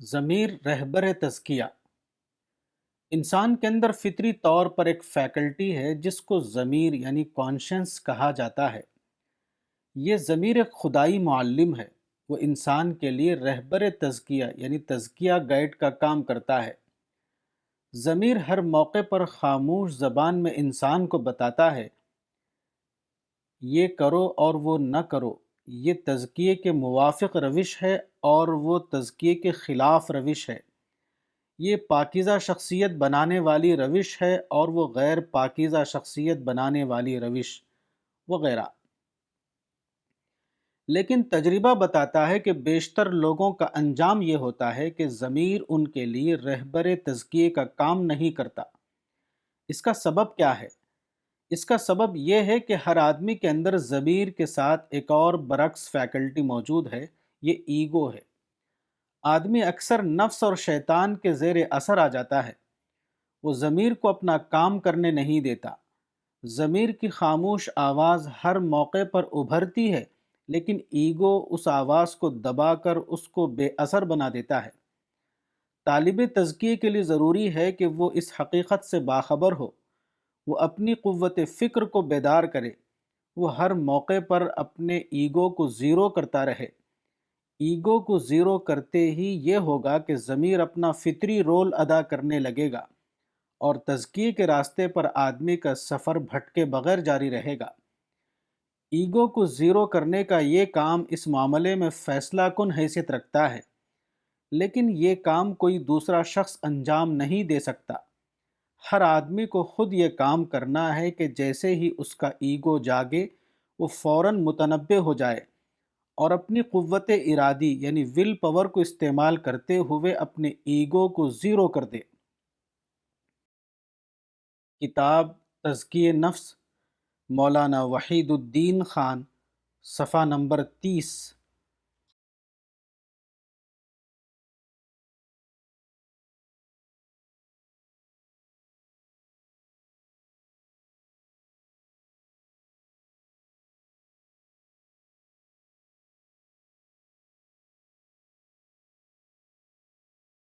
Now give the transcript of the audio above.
ضمیر رہبر تزکیہ انسان کے اندر فطری طور پر ایک فیکلٹی ہے جس کو ضمیر یعنی کانشنس کہا جاتا ہے۔ یہ ضمیر ایک خدائی معلم ہے۔ وہ انسان کے لیے رہبر تزکیہ یعنی تزکیہ گائیڈ کا کام کرتا ہے۔ ضمیر ہر موقع پر خاموش زبان میں انسان کو بتاتا ہے یہ کرو اور وہ نہ کرو، یہ تزکیے کے موافق روش ہے اور وہ تزکیے کے خلاف روش ہے، یہ پاکیزہ شخصیت بنانے والی روش ہے اور وہ غیر پاکیزہ شخصیت بنانے والی روش وغیرہ۔ لیکن تجربہ بتاتا ہے کہ بیشتر لوگوں کا انجام یہ ہوتا ہے کہ ضمیر ان کے لیے رہبر تزکیے کا کام نہیں کرتا۔ اس کا سبب کیا ہے؟ اس کا سبب یہ ہے کہ ہر آدمی کے اندر ضمیر کے ساتھ ایک اور برعکس فیکلٹی موجود ہے، یہ ایگو ہے۔ آدمی اکثر نفس اور شیطان کے زیر اثر آ جاتا ہے۔ وہ ضمیر کو اپنا کام کرنے نہیں دیتا۔ ضمیر کی خاموش آواز ہر موقع پر ابھرتی ہے، لیکن ایگو اس آواز کو دبا کر اس کو بے اثر بنا دیتا ہے۔ طالب تزکیے کے لیے ضروری ہے کہ وہ اس حقیقت سے باخبر ہو، وہ اپنی قوت فکر کو بیدار کرے، وہ ہر موقع پر اپنے ایگو کو زیرو کرتا رہے۔ ایگو کو زیرو کرتے ہی یہ ہوگا کہ ضمیر اپنا فطری رول ادا کرنے لگے گا اور تزکیے کے راستے پر آدمی کا سفر بھٹکے بغیر جاری رہے گا۔ ایگو کو زیرو کرنے کا یہ کام اس معاملے میں فیصلہ کن حیثیت رکھتا ہے، لیکن یہ کام کوئی دوسرا شخص انجام نہیں دے سکتا۔ ہر آدمی کو خود یہ کام کرنا ہے کہ جیسے ہی اس کا ایگو جاگے وہ فوراً متنبہ ہو جائے اور اپنی قوت ارادی یعنی ول پاور کو استعمال کرتے ہوئے اپنے ایگو کو زیرو کر دے۔ کتاب تزکیہ نفس، مولانا وحید الدین خان، صفحہ نمبر 30۔